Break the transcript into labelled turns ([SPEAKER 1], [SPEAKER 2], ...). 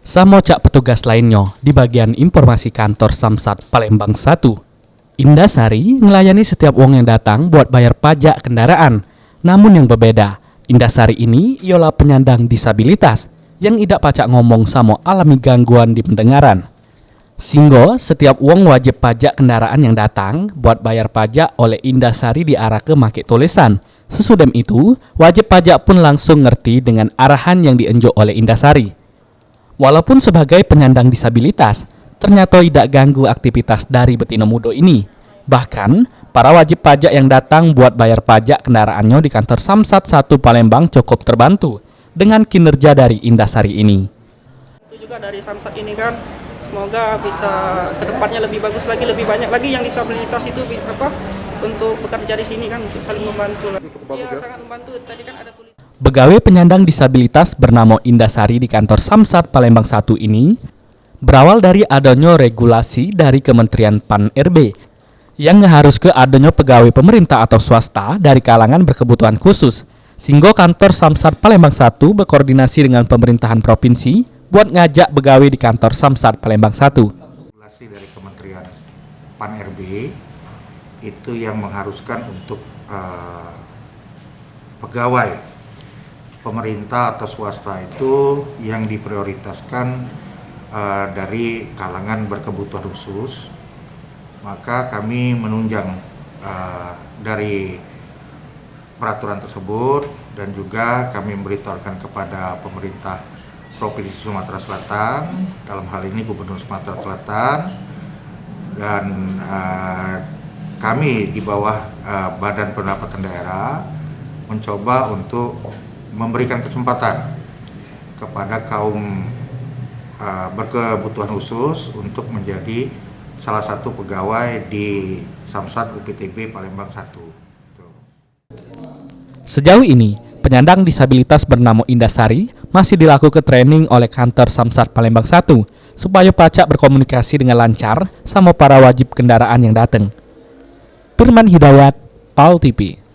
[SPEAKER 1] Samocak petugas lainnya di bagian informasi kantor Samsat Palembang 1. Indasari melayani setiap wong yang datang buat bayar pajak kendaraan. Namun yang berbeda, Indasari ini ialah penyandang disabilitas yang tidak pacak ngomong sama alami gangguan di pendengaran. Sehingga setiap wong wajib pajak kendaraan yang datang buat bayar pajak oleh Indasari diarah ke make tulisan. Sesudem itu, wajib pajak pun langsung ngerti dengan arahan yang dienjuk oleh Indasari. Walaupun sebagai penyandang disabilitas, ternyata tidak ganggu aktivitas dari betina muda ini. Bahkan, para wajib pajak yang datang buat bayar pajak kendaraannya di kantor Samsat 1 Palembang cukup terbantu dengan kinerja dari Indasari ini.
[SPEAKER 2] Itu juga dari Samsat ini kan, semoga bisa kedepannya lebih bagus lagi, lebih banyak lagi yang disabilitas itu untuk bekerja di sini kan, untuk saling membantu. Iya, sangat membantu. Tadi kan ada tulisan.
[SPEAKER 1] Pegawai penyandang disabilitas bernama Indasari di kantor Samsat Palembang 1 ini berawal dari adanya regulasi dari Kementerian Pan-RB yang harus ke adanya pegawai pemerintah atau swasta dari kalangan berkebutuhan khusus. Sehingga kantor Samsat Palembang 1 berkoordinasi dengan pemerintahan provinsi buat ngajak pegawai di kantor Samsat Palembang 1.
[SPEAKER 3] Regulasi dari Kementerian Pan-RB itu yang mengharuskan untuk pegawai pemerintah atau swasta itu yang diprioritaskan dari kalangan berkebutuhan khusus. Maka kami menunjang dari peraturan tersebut dan juga kami memberitahukan kepada pemerintah Provinsi Sumatera Selatan, dalam hal ini Gubernur Sumatera Selatan, dan kami di bawah Badan Pendapatan Daerah mencoba untuk memberikan kesempatan kepada kaum berkebutuhan khusus untuk menjadi salah satu pegawai di Samsat UPTB Palembang 1.
[SPEAKER 1] Sejauh ini, penyandang disabilitas bernama Indasari masih dilakukan training oleh kantor Samsat Palembang 1 supaya pacak berkomunikasi dengan lancar sama para wajib kendaraan yang datang. Firman Hidayat, PAL TV.